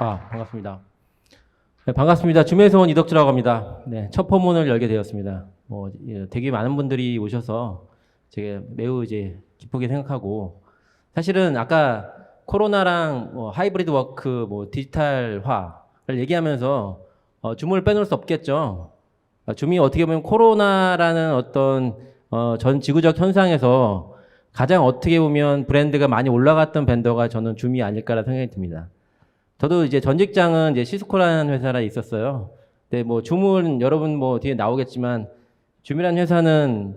반갑습니다. 네, 반갑습니다. 줌에서 온 이덕주라고 합니다. 네, 첫 포문을 열게 되었습니다. 되게 많은 분들이 오셔서 제가 매우 이제 기쁘게 생각하고, 사실은 아까 코로나랑 하이브리드 워크, 디지털화를 얘기하면서 줌을 빼놓을 수 없겠죠. 줌이 어떻게 보면 코로나라는 어떤 전 지구적 현상에서 가장 어떻게 보면 브랜드가 많이 올라갔던 벤더가 저는 줌이 아닐까라는 생각이 듭니다. 저도 이제 전 직장은 이제 시스코라는 회사가 있었어요. 근데 줌은 여러분 뒤에 나오겠지만, 줌이라는 회사는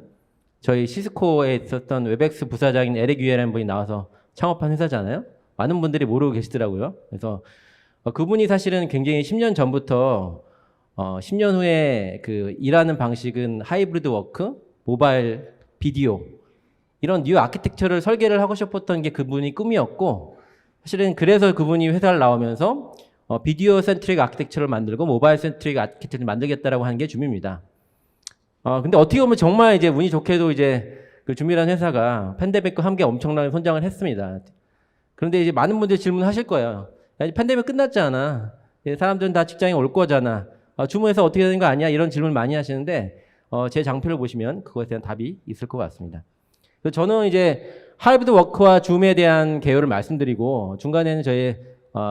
저희 시스코에 있었던 웹엑스 부사장인 에릭 유에라는 분이 나와서 창업한 회사잖아요. 많은 분들이 모르고 계시더라고요. 그래서 그분이 사실은 굉장히 10년 전부터 10년 후에 그 일하는 방식은 하이브리드 워크, 모바일, 비디오, 이런 뉴 아키텍처를 설계를 하고 싶었던 게 그분이 꿈이었고, 사실은 그래서 그분이 회사를 나오면서 비디오 센트릭 아키텍처를 만들고 모바일 센트릭 아키텍처를 만들겠다라고 하는 게 줌입니다. 근데 어떻게 보면 정말 이제 운이 좋게도 이제 그 줌이라는 회사가 팬데믹과 함께 엄청나게 성장을 했습니다. 그런데 이제 많은 분들이 질문하실 거예요. 야, 팬데믹 끝났잖아. 사람들은 다 직장에 올 거잖아. 줌에서 어떻게 되는 거 아니야? 이런 질문 많이 하시는데 제 장표를 보시면 그것에 대한 답이 있을 것 같습니다. 그래서 저는 이제 하이브리드 워크와 줌에 대한 개요를 말씀드리고, 중간에는 저희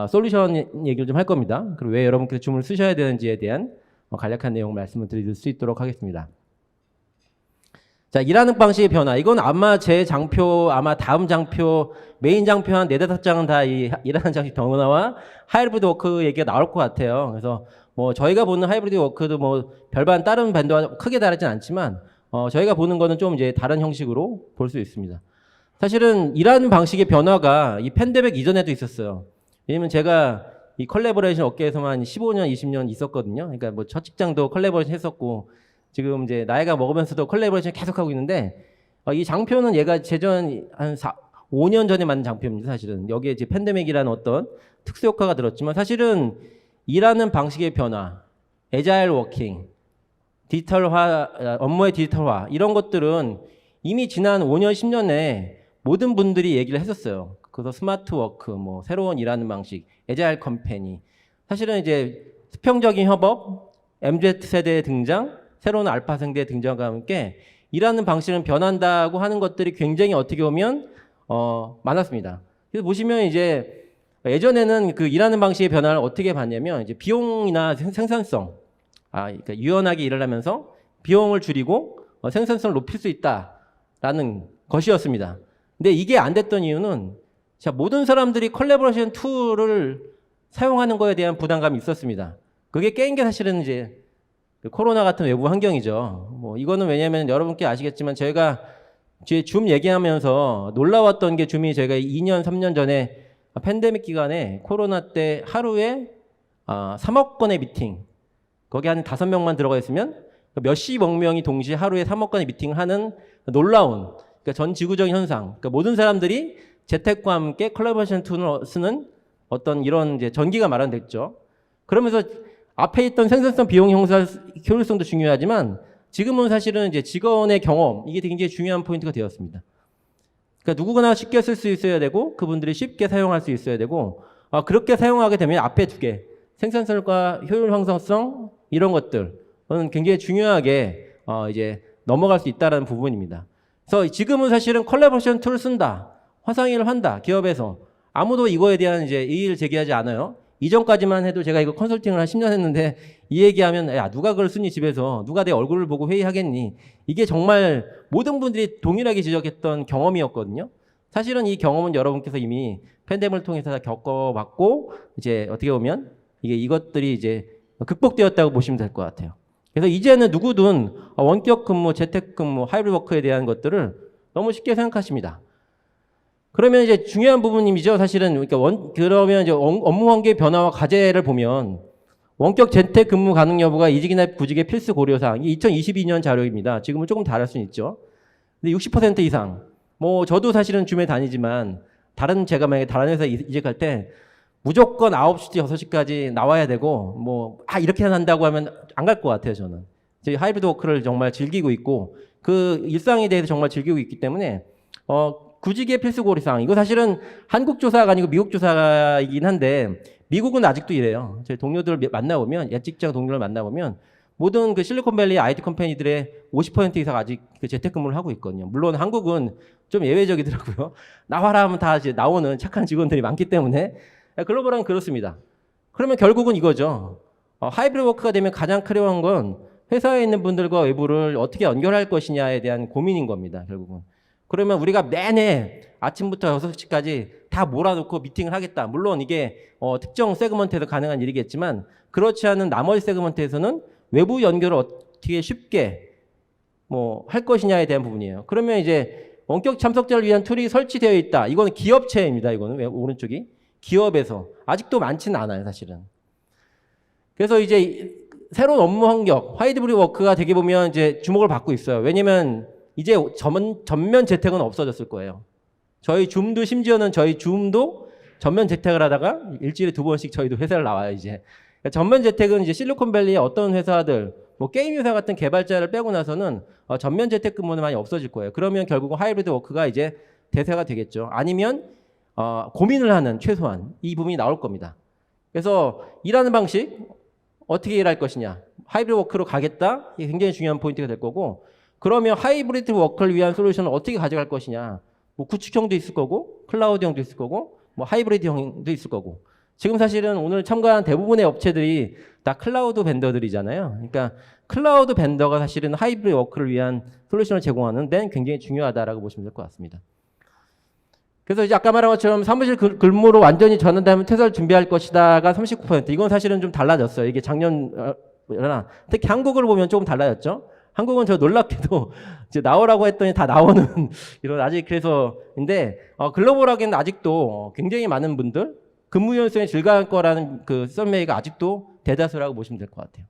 솔루션 얘기를 좀 할 겁니다. 그리고 왜 여러분께서 줌을 쓰셔야 되는지에 대한 간략한 내용 말씀을 드릴 수 있도록 하겠습니다. 자, 일하는 방식의 변화. 이건 아마 제 장표, 아마 다음 장표, 메인 장표 한 4-5장은 다 이 일하는 방식 변화와 하이브리드 워크 얘기가 나올 것 같아요. 그래서 저희가 보는 하이브리드 워크도 별반 다른 밴드와 크게 다르진 않지만 저희가 보는 거는 좀 이제 다른 형식으로 볼 수 있습니다. 사실은 일하는 방식의 변화가 이 팬데믹 이전에도 있었어요. 왜냐면 제가 이 컬래버레이션 업계에서만 15년, 20년 있었거든요. 그러니까 첫 직장도 컬래버레이션 했었고, 지금 이제 나이가 먹으면서도 컬래버레이션 계속 하고 있는데, 이 장표는 얘가 제전 한 5년 전에 만든 장표입니다. 사실은 여기에 이제 팬데믹이라는 어떤 특수 효과가 들었지만, 사실은 일하는 방식의 변화, 애자일 워킹, 디지털화, 업무의 디지털화, 이런 것들은 이미 지난 5년, 10년에 모든 분들이 얘기를 했었어요. 그래서 스마트 워크, 새로운 일하는 방식, 애자일 컴퍼니. 사실은 이제 수평적인 협업, MZ세대의 등장, 새로운 알파 세대의 등장과 함께 일하는 방식은 변한다고 하는 것들이 굉장히 어떻게 보면 많았습니다. 그래서 보시면 이제 예전에는 그 일하는 방식의 변화를 어떻게 봤냐면, 이제 비용이나 생산성, 그러니까 유연하게 일을 하면서 비용을 줄이고 생산성을 높일 수 있다라는 것이었습니다. 근데 이게 안 됐던 이유는, 모든 사람들이 컬래버레이션 툴을 사용하는 거에 대한 부담감이 있었습니다. 그게 깨인 게 사실은 이제 코로나 같은 외부 환경이죠. 이거는 왜냐면 여러분께 아시겠지만, 저희가 줌 얘기하면서 놀라웠던 게, 줌이 저희가 2년, 3년 전에 팬데믹 기간에 코로나 때 하루에 3억 건의 미팅, 거기 한 5명만 들어가 있으면 몇십억 명이 동시에 하루에 3억 건의 미팅을 하는 놀라운, 그러니까 전 지구적인 현상. 그러니까 모든 사람들이 재택과 함께 컬래버레이션 툴을 쓰는 어떤 이런 이제 전기가 마련됐죠. 그러면서 앞에 있던 생산성, 비용 형사, 효율성도 중요하지만, 지금은 사실은 이제 직원의 경험, 이게 굉장히 중요한 포인트가 되었습니다. 그러니까 누구나 쉽게 쓸 수 있어야 되고, 그분들이 쉽게 사용할 수 있어야 되고, 그렇게 사용하게 되면 앞에 두 개, 생산성과 효율 형성성, 이런 것들은 굉장히 중요하게 이제 넘어갈 수 있다는 부분입니다. 그래서 지금은 사실은 컬래버레이션 툴을 쓴다, 화상회의를 한다, 기업에서 아무도 이거에 대한 이제 이의를 제기하지 않아요. 이전까지만 해도 제가 이거 컨설팅을 한 10년 했는데, 이 얘기하면 야, 누가 그걸 쓰니 집에서, 누가 내 얼굴을 보고 회의하겠니, 이게 정말 모든 분들이 동일하게 지적했던 경험이었거든요. 사실은 이 경험은 여러분께서 이미 팬데믹을 통해서 다 겪어봤고, 이제 어떻게 보면 이것들이 이제 극복되었다고 보시면 될 것 같아요. 그래서 이제는 누구든 원격 근무, 재택 근무, 하이브리드 워크에 대한 것들을 너무 쉽게 생각하십니다. 그러면 이제 중요한 부분이죠. 사실은 그러면 이제 업무 환경의 변화와 과제를 보면, 원격 재택 근무 가능 여부가 이직이나 구직의 필수 고려사항, 이게 2022년 자료입니다. 지금은 조금 다를 수는 있죠. 근데 60% 이상. 저도 사실은 줌에 다니지만, 제가 만약에 다른 회사에 이직할 때 무조건 9시, 6시까지 나와야 되고, 이렇게 한다고 하면 안 갈 것 같아요, 저는. 저희 하이브리드 워크를 정말 즐기고 있고, 그 일상에 대해서 정말 즐기고 있기 때문에, 구직의 필수 고리사항. 이거 사실은 한국 조사가 아니고 미국 조사이긴 한데 미국은 아직도 이래요. 저희 동료들 만나보면 옛 직장 동료를 만나보면 모든 그 실리콘밸리 IT 컴퍼니들의 50% 이상 아직 그 재택근무를 하고 있거든요. 물론 한국은 좀 예외적이더라고요. 나와라 하면 다 이제 나오는 착한 직원들이 많기 때문에 글로벌은 그렇습니다. 그러면 결국은 이거죠. 하이브리드 워크가 되면 가장 크려운 건 회사에 있는 분들과 외부를 어떻게 연결할 것이냐에 대한 고민인 겁니다. 결국은. 그러면 우리가 내내 아침부터 6시까지 다 몰아놓고 미팅을 하겠다. 물론 이게 특정 세그먼트에서 가능한 일이겠지만 그렇지 않은 나머지 세그먼트에서는 외부 연결을 어떻게 쉽게 뭐 할 것이냐에 대한 부분이에요. 그러면 이제 원격 참석자를 위한 툴이 설치되어 있다. 이거는 기업체입니다. 이거는 오른쪽이 기업에서 아직도 많지는 않아요, 사실은. 그래서 이제 새로운 업무 환경, 하이브리드 워크가 되게 보면 이제 주목을 받고 있어요. 왜냐면 이제 전면 재택은 없어졌을 거예요. 저희 줌도 심지어는 저희 줌도 전면 재택을 하다가 일주일에 2번씩 저희도 회사를 나와요, 이제. 그러니까 전면 재택은 이제 실리콘밸리의 어떤 회사들, 뭐 게임 회사 같은 개발자를 빼고 나서는 전면 재택 근무는 많이 없어질 거예요. 그러면 결국은 하이브리드 워크가 이제 대세가 되겠죠. 아니면 고민을 하는 최소한 이 부분이 나올 겁니다. 그래서 일하는 방식 어떻게 일할 것이냐, 하이브리드 워크로 가겠다, 이게 굉장히 중요한 포인트가 될 거고, 그러면 하이브리드 워크를 위한 솔루션을 어떻게 가져갈 것이냐, 뭐 구축형도 있을 거고 클라우드형도 있을 거고 뭐 하이브리드형도 있을 거고. 지금 사실은 오늘 참가한 대부분의 업체들이 다 클라우드 벤더들이잖아요. 그러니까 클라우드 벤더가 사실은 하이브리드 워크를 위한 솔루션을 제공하는 데는 굉장히 중요하다라고 보시면 될 것 같습니다. 그래서 이제 아까 말한 것처럼 사무실 근무로 완전히 전환되면 퇴사를 준비할 것이다가 39%. 이건 사실은 좀 달라졌어요. 이게 작년이나 특히 한국을 보면 조금 달라졌죠. 한국은 저 놀랍게도 이제 나오라고 했더니 다 나오는 이런 아직 그래서인데 글로벌하게는 아직도 굉장히 많은 분들 근무 연수에 즐거울 거라는 그 썰매가 아직도 대다수라고 보시면 될 것 같아요.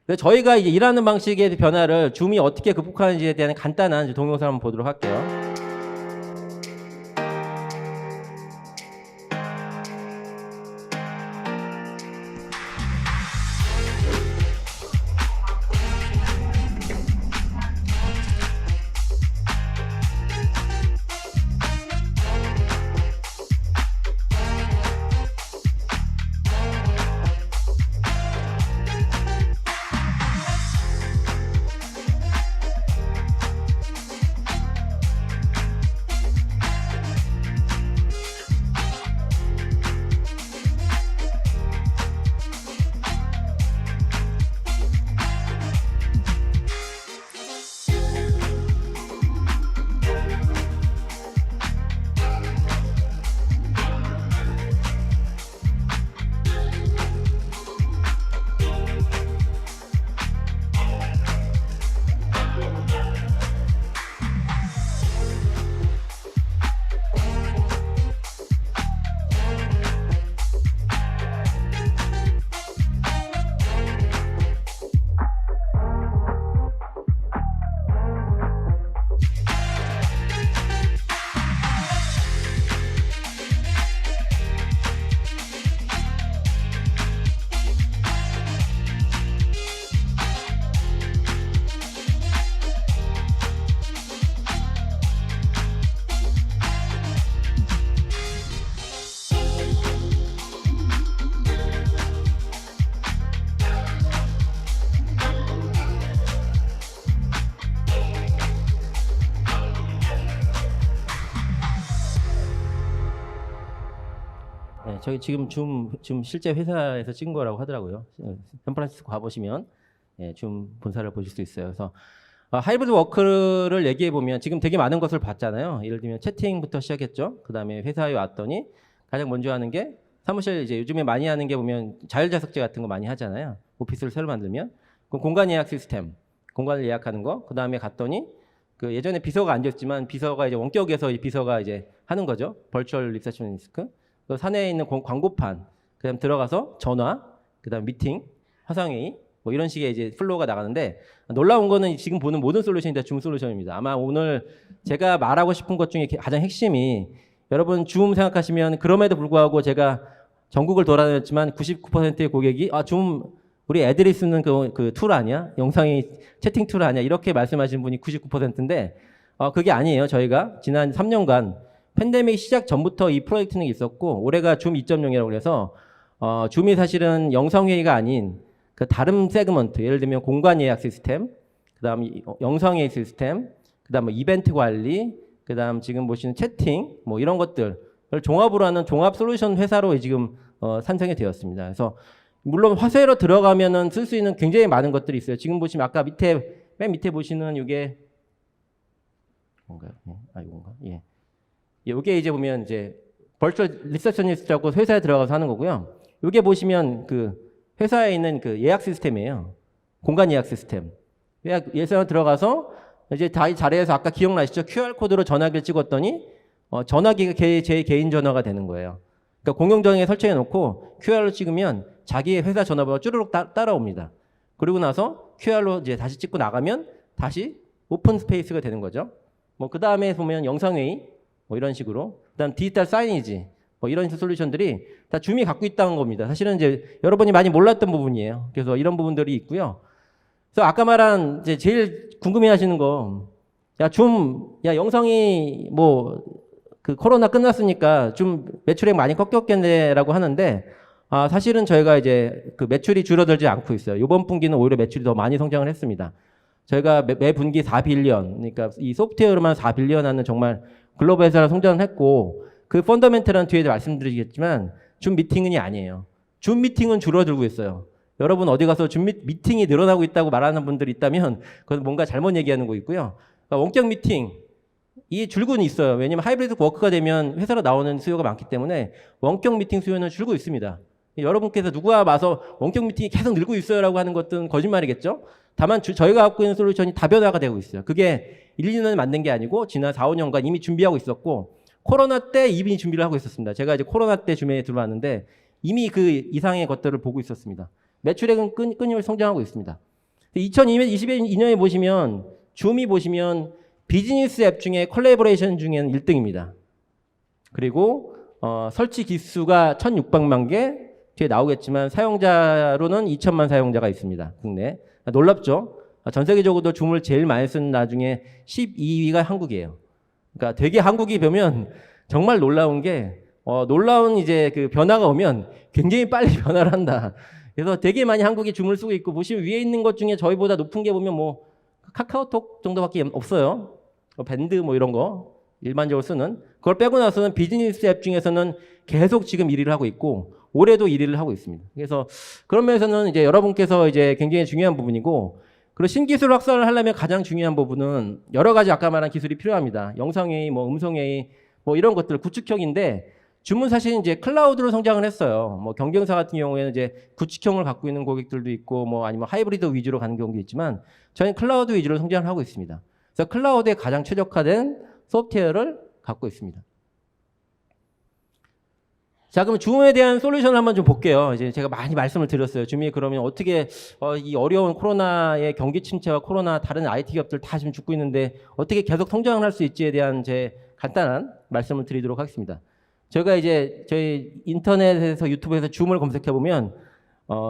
그래서 저희가 이제 일하는 방식의 변화를 줌이 어떻게 극복하는지에 대한 간단한 동영상 한번 보도록 할게요. 네, 저희 지금 줌 실제 회사에서 찍은 거라고 하더라고요. 샌프란시스코 가보시면 줌 본사를 보실 수 있어요. 그래서 하이브리드 워크를 얘기해 보면 지금 되게 많은 것을 봤잖아요. 예를 들면 채팅부터 시작했죠. 그 다음에 회사에 왔더니 가장 먼저 하는 게 사무실 이제 요즘에 많이 하는 게 보면 자율자석제 같은 거 많이 하잖아요. 오피스를 새로 만들면 그럼 공간 예약 시스템, 공간을 예약하는 거. 그 다음에 갔더니 그 예전에 비서가 앉았지만 비서가 이제 원격에서 비서가 이제 하는 거죠. 버추얼 리셉셔니스트. 그 사내에 있는 광고판, 그다음 들어가서 전화, 그다음 미팅, 화상회의 뭐 이런 식의 이제 플로우가 나가는데 놀라운 거는 지금 보는 모든 솔루션이 다 줌 솔루션입니다. 아마 오늘 제가 말하고 싶은 것 중에 가장 핵심이 여러분 줌 생각하시면 그럼에도 불구하고 제가 전국을 돌아다녔지만 99%의 고객이 줌 우리 애들이 쓰는 그 툴 아니야? 영상이 채팅 툴 아니야? 이렇게 말씀하시는 분이 99%인데 그게 아니에요. 저희가 지난 3년간 팬데믹 시작 전부터 이 프로젝트는 있었고 올해가 줌 2.0이라고 해서 줌이 사실은 영상회의가 아닌 그 다른 세그먼트, 예를 들면 공간 예약 시스템, 그다음 영상회의 시스템, 그다음 뭐 이벤트 관리, 그다음 지금 보시는 채팅 뭐 이런 것들을 종합으로 하는 종합 솔루션 회사로 지금 산생이 되었습니다. 그래서 물론 화세로 들어가면은 쓸 수 있는 굉장히 많은 것들이 있어요. 지금 보시면 아까 맨 밑에 보시는 이게 뭔가요? 이건가? 예. 이게 이제 보면 이제 버추얼 리셉셔니스트라고 회사에 들어가서 하는 거고요. 이게 보시면 그 회사에 있는 그 예약 시스템이에요. 공간 예약 시스템. 예약에 들어가서 이제 자리에서 아까 기억나시죠? QR 코드로 전화기를 찍었더니 전화기가 제 개인 전화가 되는 거예요. 그러니까 공용전화기에 설치해 놓고 QR로 찍으면 자기의 회사 전화번호가 쭈르륵 따라옵니다. 그리고 나서 QR로 이제 다시 찍고 나가면 다시 오픈 스페이스가 되는 거죠. 뭐 그 다음에 보면 영상회의 뭐 이런 식으로, 그다음 디지털 사이니지 뭐 이런 솔루션들이 다 줌이 갖고 있다는 겁니다. 사실은 이제 여러분이 많이 몰랐던 부분이에요. 그래서 이런 부분들이 있고요. 그래서 아까 말한 이제 제일 궁금해하시는 거, 영상이 뭐 그 코로나 끝났으니까 좀 매출액 많이 꺾였겠네라고 하는데 사실은 저희가 이제 그 매출이 줄어들지 않고 있어요. 이번 분기는 오히려 매출이 더 많이 성장을 했습니다. 저희가 매 분기 4빌리언, 그러니까 이 소프트웨어로만 4빌리언 하는 정말 글로벌 회사로 성장을 했고, 그 펀더멘털은 뒤에 말씀드리겠지만 줌 미팅은 아니에요. 줌 미팅은 줄어들고 있어요. 여러분 어디 가서 줌 미팅이 늘어나고 있다고 말하는 분들이 있다면 그건 뭔가 잘못 얘기하는 거 있고요. 그러니까 원격 미팅 이 줄고는 있어요. 왜냐면 하이브리드 워크가 되면 회사로 나오는 수요가 많기 때문에 원격 미팅 수요는 줄고 있습니다. 여러분께서 누가 와서 원격 미팅이 계속 늘고 있어요라고 하는 것은 거짓말이겠죠. 다만 저희가 갖고 있는 솔루션이 다변화가 되고 있어요. 그게 1, 2년에 만든 게 아니고 지난 4, 5년간 이미 준비하고 있었고, 코로나 때 이미 준비를 하고 있었습니다. 제가 이제 코로나 때 줌에 들어왔는데 이미 그 이상의 것들을 보고 있었습니다. 매출액은 끊임없이 성장하고 있습니다. 2022년에 보시면 줌이 보시면 비즈니스 앱 중에 콜라보레이션 중에는 1등입니다. 그리고 설치 기수가 1,600만 개, 뒤에 나오겠지만 사용자로는 2천만 사용자가 있습니다. 국내. 놀랍죠? 전 세계적으로도 줌을 제일 많이 쓰는 나중에 12위가 한국이에요. 그러니까 되게 한국이 보면 정말 놀라운 게 놀라운 이제 그 변화가 오면 굉장히 빨리 변화를 한다. 그래서 되게 많이 한국이 줌을 쓰고 있고, 보시면 위에 있는 것 중에 저희보다 높은 게 보면 뭐 카카오톡 정도밖에 없어요. 밴드 뭐 이런 거 일반적으로 쓰는 그걸 빼고 나서는 비즈니스 앱 중에서는 계속 지금 1위를 하고 있고 올해도 1위를 하고 있습니다. 그래서 그런 면에서는 이제 여러분께서 이제 굉장히 중요한 부분이고, 그리고 신기술 확산을 하려면 가장 중요한 부분은 여러 가지 아까 말한 기술이 필요합니다. 영상회의, 뭐 음성회의, 뭐 이런 것들 구축형인데, 줌은 사실 이제 클라우드로 성장을 했어요. 뭐 경쟁사 같은 경우에는 이제 구축형을 갖고 있는 고객들도 있고, 뭐 아니면 하이브리드 위주로 가는 경우도 있지만, 저희는 클라우드 위주로 성장을 하고 있습니다. 그래서 클라우드에 가장 최적화된 소프트웨어를 갖고 있습니다. 자, 그럼 줌에 대한 솔루션을 한번 좀 볼게요. 이제 제가 많이 말씀을 드렸어요. 줌이 그러면 어떻게 이 어려운 코로나의 경기 침체와 코로나 다른 IT 기업들 다 지금 죽고 있는데 어떻게 계속 성장을 할 수 있지에 대한 제 간단한 말씀을 드리도록 하겠습니다. 저희가 이제 저희 인터넷에서 유튜브에서 줌을 검색해 보면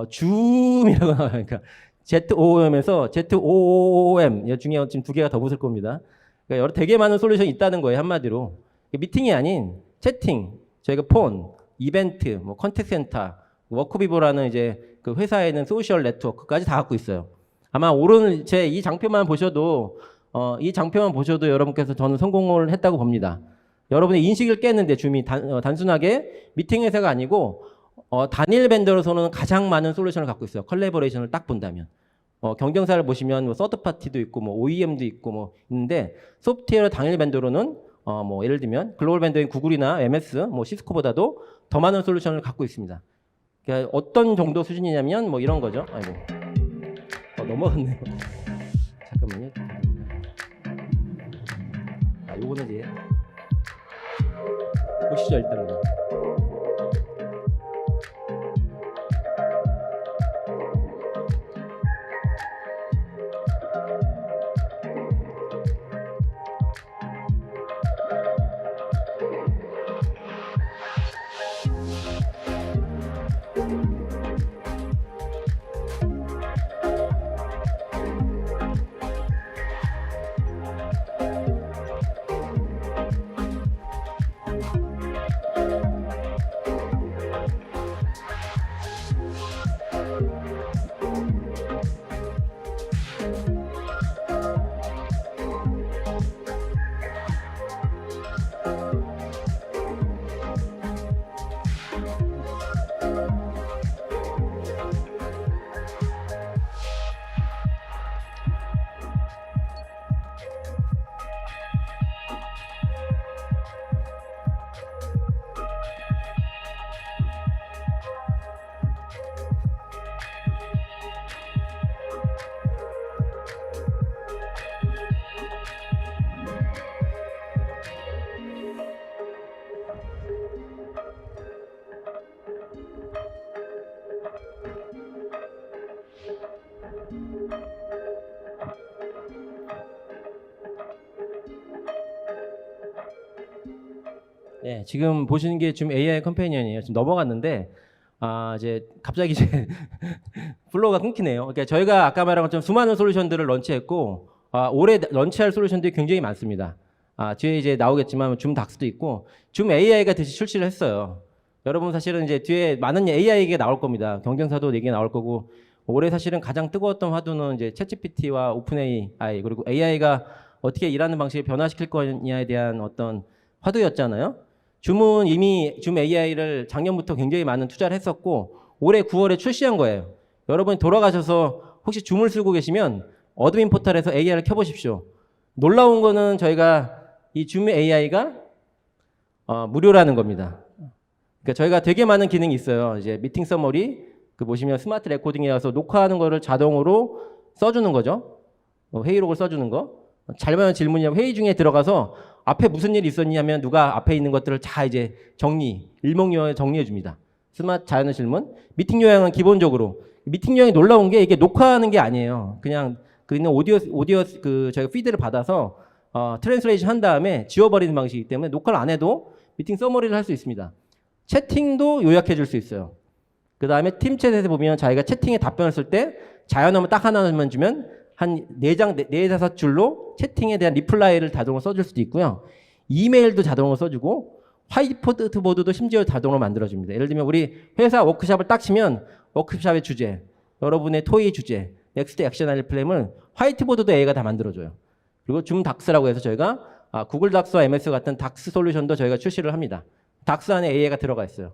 줌이라고 나와요. 그러니까 ZOOM에서 ZOOM 중에 지금 2개가 더 붙을 겁니다. 그러니까 되게 많은 솔루션이 있다는 거예요. 한마디로 미팅이 아닌 채팅, 저희가 폰, 이벤트, 뭐 컨택트 센터, 워크비보라는 이제 그 회사에 있는 소셜 네트워크까지 다 갖고 있어요. 아마 오른 제 이 장표만 보셔도 여러분께서 저는 성공을 했다고 봅니다. 여러분의 인식을 깼는데 줌이 단순하게 미팅 회사가 아니고 단일 벤더로서는 가장 많은 솔루션을 갖고 있어요. 컬래버레이션을 딱 본다면. 경쟁사를 보시면 뭐 서드 파티도 있고 뭐 OEM도 있고 뭐 있는데, 소프트웨어 단일 벤더로는 뭐 예를 들면 글로벌 벤더인 구글이나 MS, 뭐 시스코보다도 더 많은 솔루션을 갖고 있습니다. 그러니까 어떤 정도 수준이냐면 뭐 이런 거죠. 아이고. 넘어갔네요. 잠깐만요. 요거는 이제 보시죠, 일단은. 네, 지금 보시는 게 줌 AI 컴패니언이에요. 지금 넘어갔는데 이제 갑자기 이제 플로우가 끊기네요. 그러니까 저희가 아까 말한 것처럼 수많은 솔루션들을 런치했고 올해 런치할 솔루션들이 굉장히 많습니다. 뒤에 이제 나오겠지만 줌 닥스도 있고 줌 AI가 다시 출시를 했어요. 여러분 사실은 이제 뒤에 많은 AI 얘기가 나올 겁니다. 경쟁사도 얘기가 나올 거고 올해 사실은 가장 뜨거웠던 화두는 이제 챗GPT와 오픈 AI 그리고 AI가 어떻게 일하는 방식을 변화시킬 거냐에 대한 어떤 화두였잖아요. 줌은 이미 줌 AI를 작년부터 굉장히 많은 투자를 했었고 올해 9월에 출시한 거예요. 여러분이 돌아가셔서 혹시 줌을 쓰고 계시면 어드민 포털에서 AI를 켜보십시오. 놀라운 거는 저희가 이 줌 AI가 무료라는 겁니다. 그러니까 저희가 되게 많은 기능이 있어요. 이제 미팅 서머리 보시면 스마트 레코딩에 와서 녹화하는 거를 자동으로 써주는 거죠. 회의록을 써주는 거. 잘못한 질문이면 회의 중에 들어가서 앞에 무슨 일이 있었니 하면 누가 앞에 있는 것들을 다 이제 일목요연에 정리해 줍니다. 스마트 자연의 질문. 미팅 요약은 기본적으로 미팅 요약이 놀라운 게 이게 녹화하는 게 아니에요. 그냥 그 있는 오디오 저희가 피드를 받아서 트랜스레이션 한 다음에 지워버리는 방식이기 때문에 녹화를 안 해도 미팅 서머리를 할 수 있습니다. 채팅도 요약해 줄 수 있어요. 그 다음에 팀챗에서 보면 자기가 채팅에 답변을 쓸 때 자연어만 딱 하나만 주면 한 4-5줄로 채팅에 대한 리플라이를 자동으로 써줄 수도 있고요. 이메일도 자동으로 써주고 화이트보드도 심지어 자동으로 만들어줍니다. 예를 들면 우리 회사 워크샵을 딱 치면 워크샵의 주제, 여러분의 토의 주제, 넥스트 액션 아이템을 화이트보드도 AI가 다 만들어줘요. 그리고 줌 닥스라고 해서 저희가 구글 닥스와 MS 같은 닥스 솔루션도 저희가 출시를 합니다. 닥스 안에 AI가 들어가 있어요.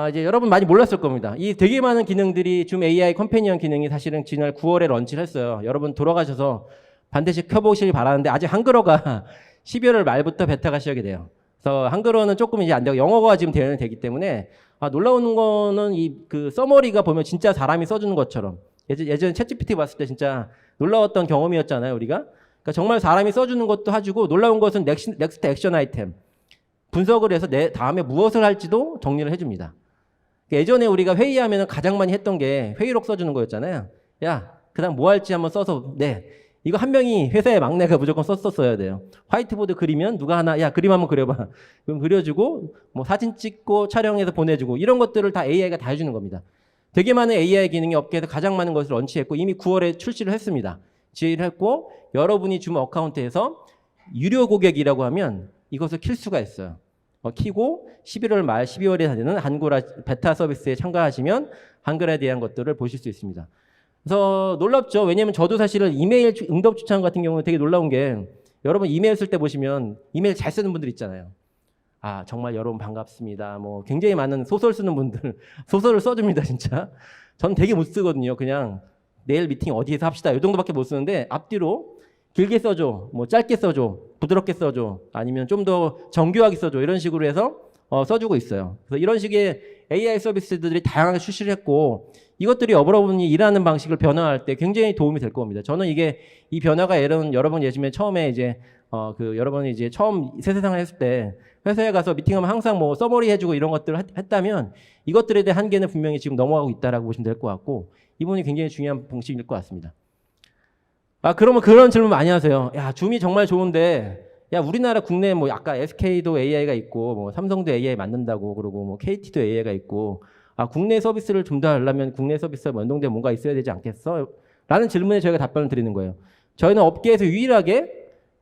이제 여러분 많이 몰랐을 겁니다. 이 되게 많은 기능들이 줌 AI 컴패니언 기능이 사실은 지난 9월에 런치를 했어요. 여러분 돌아가셔서 반드시 켜보시길 바라는데 아직 한글어가 12월 말부터 베타가 시작이 돼요. 그래서 한글어는 조금 이제 안 되고 영어가 지금 되기 때문에 놀라운 거는 그 서머리가 보면 진짜 사람이 써주는 것처럼 예전에 챗GPT 봤을 때 진짜 놀라웠던 경험이었잖아요, 우리가. 그러니까 정말 사람이 써주는 것도 해주고 놀라운 것은 넥스트 액션 아이템. 분석을 해서 다음에 무엇을 할지도 정리를 해줍니다. 예전에 우리가 회의하면 가장 많이 했던 게 회의록 써주는 거였잖아요. 야, 그다음 뭐 할지 한번 써서 이거 한 명이 회사의 막내가 무조건 썼어야 돼요. 화이트보드 그리면 누가 하나 야 그림 한번 그려봐. 그럼 그려주고 뭐 사진 찍고 촬영해서 보내주고 이런 것들을 다 AI가 다 해주는 겁니다. 되게 많은 AI 기능이 업계에서 가장 많은 것을 런치했고 이미 9월에 출시를 했습니다. 지휘를 했고 여러분이 줌 어카운트에서 유료 고객이라고 하면 이것을 킬 수가 있어요. 키고 11월 말 12월에 되는 한글화 베타 서비스에 참가하시면 한글에 대한 것들을 보실 수 있습니다. 그래서 놀랍죠. 왜냐하면 저도 사실은 이메일 응답 추천 같은 경우는 되게 놀라운 게 여러분 이메일 쓸 때 보시면 이메일 잘 쓰는 분들 있잖아요. 정말 여러분 반갑습니다. 뭐 굉장히 많은 소설 쓰는 분들 소설을 써줍니다 진짜. 전 되게 못 쓰거든요. 그냥 내일 미팅 어디에서 합시다 이 정도밖에 못 쓰는데 앞뒤로 길게 써줘, 뭐 짧게 써줘, 부드럽게 써줘, 아니면 좀 더 정교하게 써줘 이런 식으로 해서 써주고 있어요. 그래서 이런 식의 AI 서비스들이 다양하게 출시를 했고 이것들이 여러분이 일하는 방식을 변화할 때 굉장히 도움이 될 겁니다. 저는 이 변화가 여러분 예전에 처음에 이제 여러분이 이제 처음 새 세상을 했을 때 회사에 가서 미팅하면 항상 뭐 서머리 해주고 이런 것들을 했다면 이것들에 대한 한계는 분명히 지금 넘어가고 있다라고 보시면 될 것 같고 이 부분이 굉장히 중요한 방식일 것 같습니다. 그러면 그런 질문 많이 하세요. 야, 줌이 정말 좋은데, 야, 우리나라 국내 뭐 아까 SK도 AI가 있고, 뭐 삼성도 AI 만든다고 그러고, 뭐 KT도 AI가 있고, 국내 서비스를 좀 더 하려면 국내 서비스와 연동된 뭔가 있어야 되지 않겠어? 라는 질문에 저희가 답변을 드리는 거예요. 저희는 업계에서 유일하게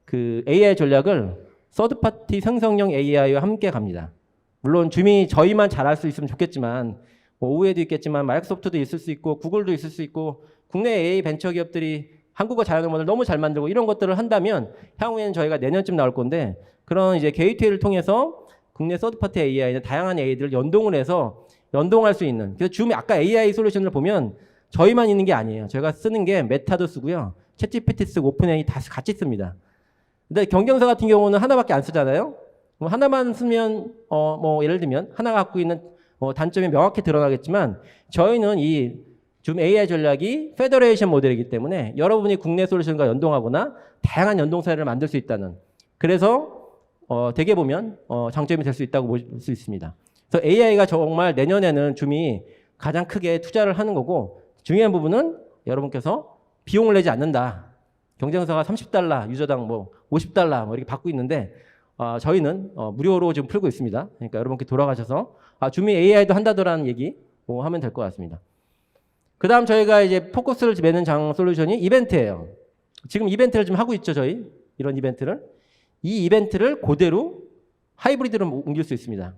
그 AI 전략을 서드파티 생성형 AI와 함께 갑니다. 물론 줌이 저희만 잘할 수 있으면 좋겠지만, 뭐 오후에도 있겠지만 마이크로소프트도 있을 수 있고, 구글도 있을 수 있고, 국내 AI 벤처 기업들이 한국어 자연어 모델 너무 잘 만들고 이런 것들을 한다면 향후에는 저희가 내년쯤 나올 건데 그런 이제 게이트웨이를 통해서 국내 서드파티 AI나 다양한 AI들을 연동을 해서 연동할 수 있는 그래서 줌이 아까 AI 솔루션을 보면 저희만 있는 게 아니에요. 저희가 쓰는 게 메타도 쓰고요. 챗GPT 쓰고 오픈 AI 다 같이 씁니다. 근데 경쟁사 같은 경우는 하나밖에 안 쓰잖아요. 뭐 하나만 쓰면 뭐 예를 들면 하나가 갖고 있는 단점이 명확히 드러나겠지만 저희는 이 줌 AI 전략이 페더레이션 모델이기 때문에 여러분이 국내 솔루션과 연동하거나 다양한 연동 사례를 만들 수 있다는 그래서 대개 보면 장점이 될 수 있다고 볼 수 있습니다. 그래서 AI가 정말 내년에는 줌이 가장 크게 투자를 하는 거고 중요한 부분은 여러분께서 비용을 내지 않는다. 경쟁사가 $30 유저당 뭐 $50 뭐 이렇게 받고 있는데 저희는 무료로 지금 풀고 있습니다. 그러니까 여러분께 돌아가셔서 줌이 AI도 한다더라는 얘기 뭐 하면 될 것 같습니다. 그 다음 저희가 이제 포커스를 매는 솔루션이 이벤트예요. 지금 이벤트를 좀 하고 있죠, 저희. 이런 이벤트를. 이 이벤트를 그대로 하이브리드로 옮길 수 있습니다.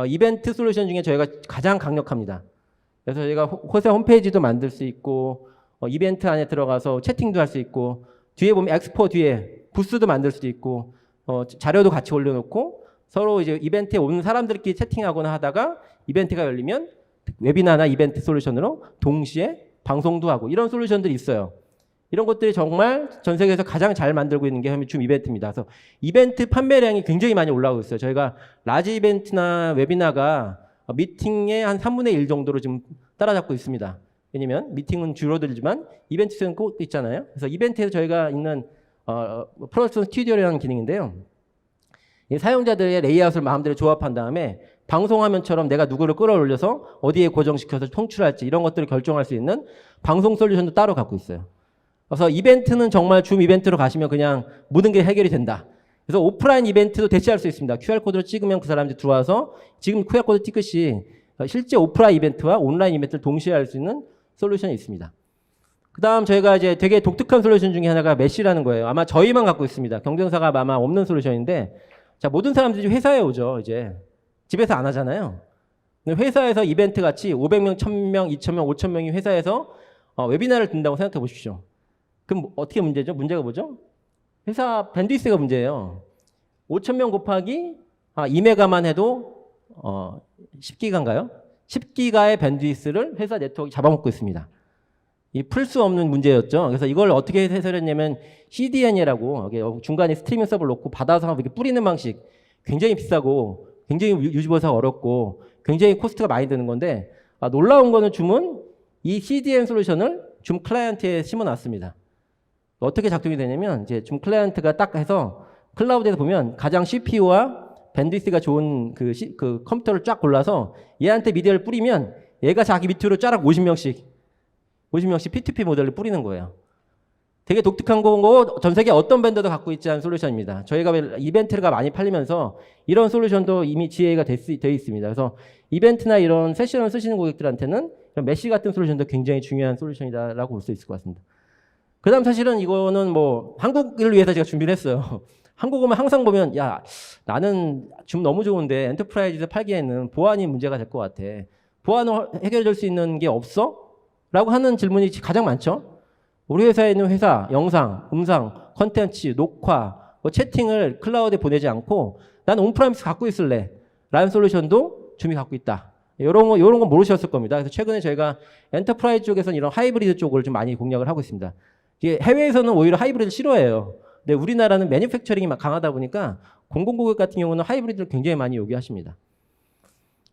이벤트 솔루션 중에 저희가 가장 강력합니다. 그래서 저희가 회사 홈페이지도 만들 수 있고, 이벤트 안에 들어가서 채팅도 할 수 있고, 뒤에 보면 엑스포 뒤에 부스도 만들 수도 있고, 자료도 같이 올려놓고, 서로 이제 이벤트에 오는 사람들끼리 채팅하거나 하다가 이벤트가 열리면 웨비나나 이벤트 솔루션으로 동시에 방송도 하고 이런 솔루션들이 있어요. 이런 것들이 정말 전 세계에서 가장 잘 만들고 있는 게 줌 이벤트입니다. 그래서 이벤트 판매량이 굉장히 많이 올라오고 있어요. 저희가 라지 이벤트나 웨비나가 미팅의 한 3분의 1 정도로 지금 따라잡고 있습니다. 왜냐면 미팅은 줄어들지만 이벤트는 꼭 있잖아요. 그래서 이벤트에서 저희가 있는 프로덕션 스튜디오라는 기능인데요. 이 사용자들의 레이아웃을 마음대로 조합한 다음에 방송화면처럼 내가 누구를 끌어올려서 어디에 고정시켜서 통출할지 이런 것들을 결정할 수 있는 방송 솔루션도 따로 갖고 있어요. 그래서 이벤트는 정말 줌 이벤트로 가시면 그냥 모든 게 해결이 된다. 그래서 오프라인 이벤트도 대체할 수 있습니다. QR코드를 찍으면 그 사람들이 들어와서 지금 QR코드 찍듯이 실제 오프라인 이벤트와 온라인 이벤트를 동시에 할 수 있는 솔루션이 있습니다. 그 다음 저희가 이제 되게 독특한 솔루션 중에 하나가 메시라는 거예요. 아마 저희만 갖고 있습니다. 경쟁사가 아마 없는 솔루션인데, 자, 모든 사람들이 회사에 오죠, 이제. 집에서 안 하잖아요. 근데 회사에서 이벤트 같이 500명, 1000명, 2000명, 5000명이 회사에서 웨비나를 듣는다고 생각해 보십시오. 그럼 어떻게 문제죠? 문제가 뭐죠? 회사 밴드위스가 문제예요. 5,000명 곱하기 2메가만 해도 10기가인가요? 10기가의 밴드위스를 회사 네트워크가 잡아먹고 있습니다. 이 풀 수 없는 문제였죠. 그래서 이걸 어떻게 해설했냐면 CDN이라고 중간에 스트리밍 서버를 놓고 받아서 이렇게 뿌리는 방식, 굉장히 비싸고 굉장히 유지보수가 어렵고 굉장히 코스트가 많이 드는 건데, 놀라운 거는 줌은 이 CDN 솔루션을 줌 클라이언트에 심어놨습니다. 어떻게 작동이 되냐면 이제 줌 클라이언트가 딱 해서 클라우드에서 보면 가장 CPU와 밴드위스가 좋은 그 컴퓨터를 쫙 골라서 얘한테 미디어를 뿌리면 얘가 자기 밑으로 쫙 50명씩 P2P 모델을 뿌리는 거예요. 되게 독특한 거고 전 세계 어떤 밴더도 갖고 있지 않은 솔루션입니다. 저희가 이벤트가 많이 팔리면서 이런 솔루션도 이미 GA가 되어 있습니다. 그래서 이벤트나 이런 세션을 쓰시는 고객들한테는 이런 메시 같은 솔루션도 굉장히 중요한 솔루션이다라고 볼 수 있을 것 같습니다. 그 다음 사실은 이거는 뭐 한국을 위해서 제가 준비를 했어요. 한국 오면 항상 보면 야, 나는 줌 너무 좋은데 엔터프라이즈에서 팔기에는 보안이 문제가 될 것 같아. 보안을 해결해 줄 수 있는 게 없어? 라고 하는 질문이 가장 많죠. 우리 회사에 있는 회사, 영상, 음성, 컨텐츠, 녹화, 채팅을 클라우드에 보내지 않고 난 온프라미스 갖고 있을래 라는 솔루션도 줌이 갖고 있다. 요런 거 모르셨을 겁니다. 그래서 최근에 저희가 엔터프라이즈 쪽에서는 이런 하이브리드 쪽을 좀 많이 공략을 하고 있습니다. 이게 해외에서는 오히려 하이브리드를 싫어해요. 근데 우리나라는 매니팩처링이 강하다 보니까 공공고객 같은 경우는 하이브리드를 굉장히 많이 요구하십니다.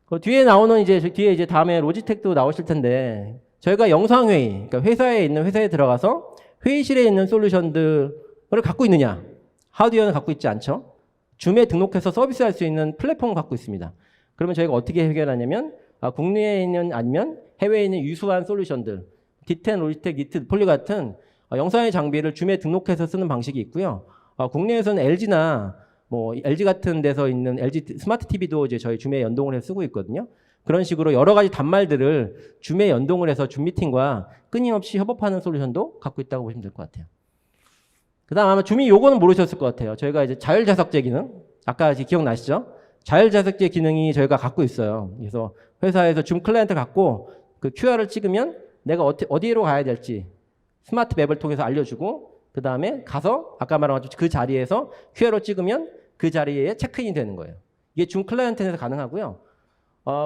그 뒤에 나오는 뒤에 이제 다음에 로지텍도 나오실 텐데, 저희가 영상회의, 그러니까 회사에 있는 회사에 들어가서 회의실에 있는 솔루션들을 갖고 있느냐? 하드웨어는 갖고 있지 않죠. 줌에 등록해서 서비스할 수 있는 플랫폼을 갖고 있습니다. 그러면 저희가 어떻게 해결하냐면 국내에 있는 아니면 해외에 있는 유수한 솔루션들, D10, 로지텍, 니트, 폴리 같은 영상의 장비를 줌에 등록해서 쓰는 방식이 있고요. 국내에서는 LG나 뭐 LG 같은 데서 있는 LG 스마트 TV도 이제 저희 줌에 연동을 해서 쓰고 있거든요. 그런 식으로 여러 가지 단말들을 줌에 연동을 해서 줌 미팅과 끊임없이 협업하는 솔루션도 갖고 있다고 보시면 될 것 같아요. 그 다음 아마 줌이 요거는 모르셨을 것 같아요. 저희가 이제 자율자석제 기능, 아까 기억나시죠? 자율자석제 기능이 저희가 갖고 있어요. 그래서 회사에서 줌 클라이언트 갖고 그 QR을 찍으면 내가 어디로 가야 될지 스마트 맵을 통해서 알려주고, 그 다음에 가서 아까 말한 것처럼 그 자리에서 QR을 찍으면 그 자리에 체크인이 되는 거예요. 이게 줌 클라이언트에서 가능하고요.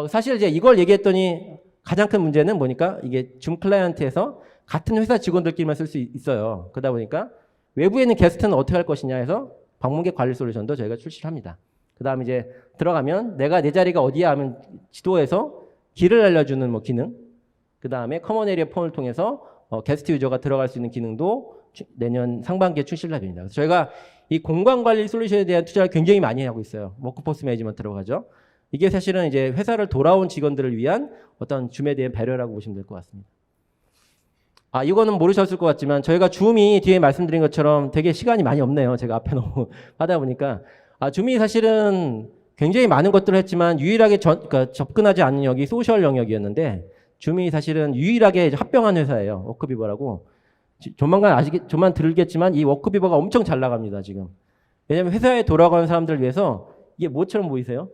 사실 이제 이걸 얘기했더니 가장 큰 문제는 뭐니까 이게 줌 클라이언트에서 같은 회사 직원들끼리만 쓸 수 있어요. 그러다 보니까 외부에 있는 게스트는 어떻게 할 것이냐 해서 방문객 관리 솔루션도 저희가 출시를 합니다. 그 다음 이제 들어가면 내가 내 자리가 어디야 하면 지도에서 길을 알려주는 뭐 기능, 그 다음에 커먼 에리어 폰을 통해서 게스트 유저가 들어갈 수 있는 기능도 내년 상반기에 출시를 합니다. 그래서 저희가 이 공간 관리 솔루션에 대한 투자를 굉장히 많이 하고 있어요. 워크포스 매니지먼트라고 하죠. 이게 사실은 이제 회사를 돌아온 직원들을 위한 어떤 줌에 대한 배려라고 보시면 될 것 같습니다. 이거는 모르셨을 것 같지만 저희가 줌이 뒤에 말씀드린 것처럼 되게 시간이 많이 없네요. 제가 앞에 너무 하다 보니까 줌이 사실은 굉장히 많은 것들을 했지만 유일하게 그러니까 접근하지 않는 영역이 소셜 영역이었는데 줌이 사실은 유일하게 합병한 회사예요. 워크비버라고. 조만 들겠지만 이 워크비버가 엄청 잘 나갑니다, 지금. 왜냐면 회사에 돌아가는 사람들을 위해서 이게 뭐처럼 보이세요?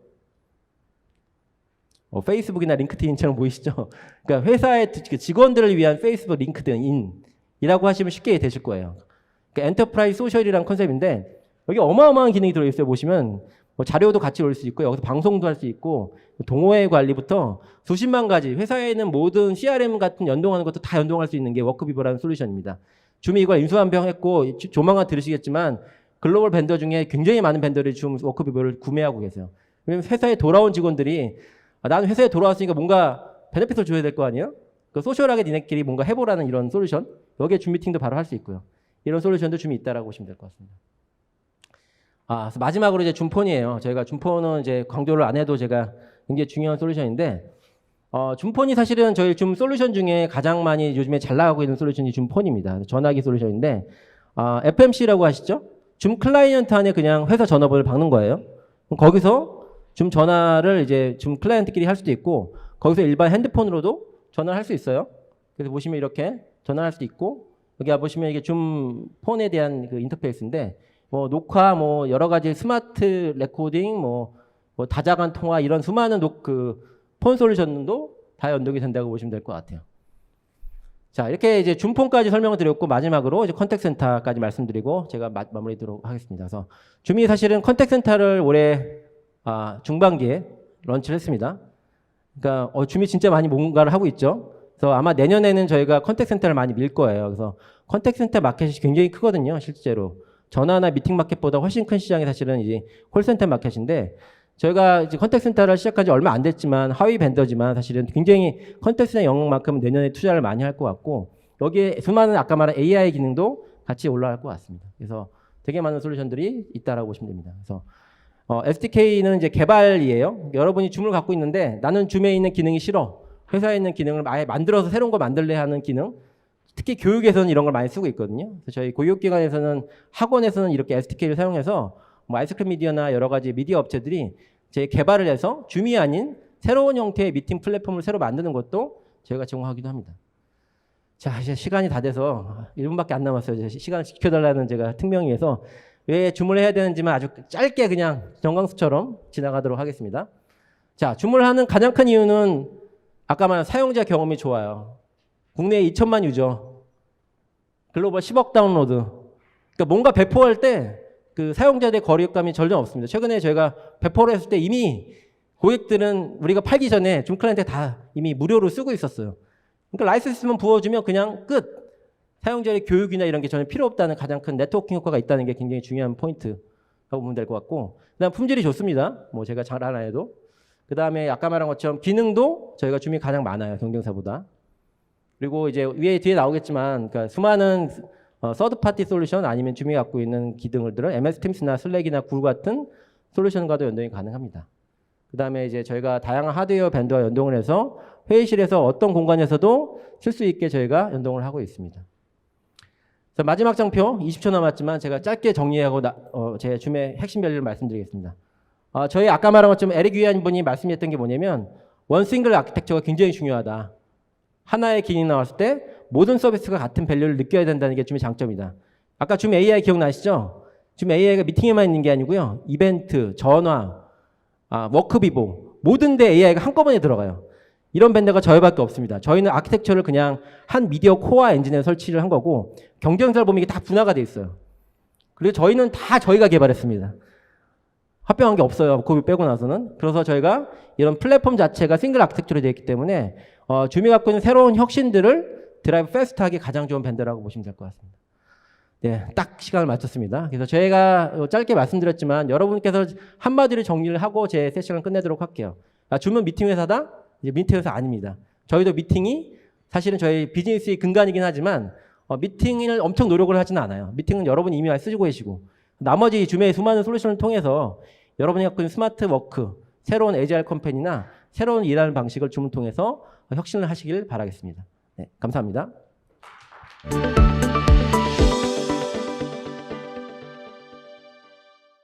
페이스북이나 링크드인처럼 보이시죠? 그러니까 회사의 직원들을 위한 페이스북, 링크드인이라고 하시면 쉽게 되실 거예요. 그러니까 엔터프라이즈 소셜이라는 컨셉인데 여기 어마어마한 기능이 들어있어요. 보시면 자료도 같이 올 수 있고 여기서 방송도 할 수 있고 동호회 관리부터 수십만 가지 회사에 있는 모든 CRM 같은 연동하는 것도 다 연동할 수 있는 게 워크비버라는 솔루션입니다. 줌이 이걸 인수한병했고 조만간 들으시겠지만 글로벌 벤더 중에 굉장히 많은 벤더들이 줌 워크비버를 구매하고 계세요. 왜냐면 회사에 돌아온 직원들이 나는 회사에 돌아왔으니까 뭔가 베네핏을 줘야 될 거 아니에요? 그 소셜하게 니네끼리 뭔가 해보라는 이런 솔루션. 여기에 줌 미팅도 바로 할 수 있고요. 이런 솔루션도 줌이 있다라고 보시면 될 것 같습니다. 그래서 마지막으로 이제 줌폰이에요. 저희가 줌폰은 이제 강조를 안 해도 제가 굉장히 중요한 솔루션인데, 줌폰이 사실은 저희 줌 솔루션 중에 가장 많이 요즘에 잘 나가고 있는 솔루션이 줌폰입니다. 전화기 솔루션인데, FMC라고 하시죠? 줌 클라이언트 안에 그냥 회사 전화번호를 박는 거예요. 거기서 줌 전화를 이제 줌 클라이언트끼리 할 수도 있고, 거기서 일반 핸드폰으로도 전화를 할 수 있어요. 그래서 보시면 이렇게 전화할 수도 있고, 여기 보시면 이게 줌 폰에 대한 그 인터페이스인데, 녹화, 여러 가지 스마트 레코딩, 다자간 통화 이런 수많은 폰 솔루션도 다 연동이 된다고 보시면 될 것 같아요. 자, 이렇게 이제 줌폰까지 설명을 드렸고 마지막으로 이제 컨택센터까지 말씀드리고 제가 마무리하도록 하겠습니다. 그래서 줌이 사실은 컨택센터를 올해 중반기에 런치를 했습니다. 그러니까 줌이 진짜 많이 뭔가를 하고 있죠. 그래서 아마 내년에는 저희가 컨택센터를 많이 밀 거예요. 그래서 컨택센터 마켓이 굉장히 크거든요, 실제로. 전화나 미팅 마켓보다 훨씬 큰 시장이 사실은 이제 콜센터 마켓인데 저희가 이제 컨택센터를 시작한 지 얼마 안 됐지만 하위 벤더지만 사실은 굉장히 컨택센터 영역만큼 내년에 투자를 많이 할 것 같고 여기에 수많은 아까 말한 AI 기능도 같이 올라갈 것 같습니다. 그래서 되게 많은 솔루션들이 있다라고 보시면 됩니다. 그래서 SDK는 이제 개발이에요. 여러분이 줌을 갖고 있는데 나는 줌에 있는 기능이 싫어. 회사에 있는 기능을 아예 만들어서 새로운 거 만들래 하는 기능. 특히 교육에서는 이런 걸 많이 쓰고 있거든요. 그래서 저희 교육기관에서는 학원에서는 이렇게 SDK를 사용해서 아이스크림 미디어나 여러 가지 미디어 업체들이 제 개발을 해서 줌이 아닌 새로운 형태의 미팅 플랫폼을 새로 만드는 것도 저희가 제공하기도 합니다. 자, 이제 시간이 다 돼서 1분밖에 안 남았어요. 이제 시간을 지켜달라는 제가 특명위에서 왜 줌을 해야 되는지만 아주 짧게 그냥 정강수처럼 지나가도록 하겠습니다. 자, 줌을 하는 가장 큰 이유는 아까 말한 사용자 경험이 좋아요. 국내에 2천만 유저, 글로벌 10억 다운로드. 그러니까 뭔가 배포할 때 그 사용자들의 거리감이 전혀 없습니다. 최근에 저희가 배포를 했을 때 이미 고객들은 우리가 팔기 전에 줌 클라이언트 다 이미 무료로 쓰고 있었어요. 그러니까 라이센스만 부어주면 그냥 끝. 사용자의 교육이나 이런 게 전혀 필요 없다는 가장 큰 네트워킹 효과가 있다는 게 굉장히 중요한 포인트라고 보면 될 것 같고, 그다음 품질이 좋습니다. 제가 잘 안 해도. 그다음에 아까 말한 것처럼 기능도 저희가 줌이 가장 많아요, 경쟁사보다. 그리고 이제 뒤에 나오겠지만, 그러니까 수많은 서드 파티 솔루션 아니면 줌이 갖고 있는 기능들은 MS 팀스나 슬랙이나 굴 같은 솔루션과도 연동이 가능합니다. 그다음에 이제 저희가 다양한 하드웨어 밴드와 연동을 해서 회의실에서 어떤 공간에서도 쓸 수 있게 저희가 연동을 하고 있습니다. 자, 마지막 장표 20초 남았지만 제가 짧게 정리하고 제 줌의 핵심 변리를 말씀드리겠습니다. 저희 아까 말한 것처럼 에릭 위안 분이 말씀했던 게 뭐냐면 원 싱글 아키텍처가 굉장히 중요하다. 하나의 기능이 나왔을 때 모든 서비스가 같은 밸류를 느껴야 된다는 게 줌의 장점이다. 아까 줌 AI 기억나시죠? 줌 AI가 미팅에만 있는 게 아니고요. 이벤트, 전화, 워크비보 모든 데 AI가 한꺼번에 들어가요. 이런 밴드가 저희밖에 없습니다. 저희는 아키텍처를 그냥 한 미디어 코어 엔진에 설치를 한 거고 경쟁사를 보면 이게 다 분화가 돼 있어요. 그리고 저희는 다 저희가 개발했습니다. 합병한 게 없어요. 그거 빼고 나서는. 그래서 저희가 이런 플랫폼 자체가 싱글 아키텍처로 되어 있기 때문에 줌이 갖고 있는 새로운 혁신들을 드라이브 패스트하기 가장 좋은 밴드라고 보시면 될 것 같습니다. 네, 딱 시간을 맞췄습니다. 그래서 저희가 짧게 말씀드렸지만 여러분께서 한마디로 정리를 하고 제 세션을 끝내도록 할게요. 줌은 미팅 회사다? 이제 미팅 회사 아닙니다. 저희도 미팅이 사실은 저희 비즈니스의 근간이긴 하지만 미팅을 엄청 노력을 하지는 않아요. 미팅은 여러분이 이미 많이 쓰고 계시고 나머지 줌의 수많은 솔루션을 통해서 여러분이 갖고 있는 스마트 워크, 새로운 에이자일 컴퍼니나 새로운 일하는 방식을 줌을 통해서 혁신을 하시길 바라겠습니다. 네, 감사합니다.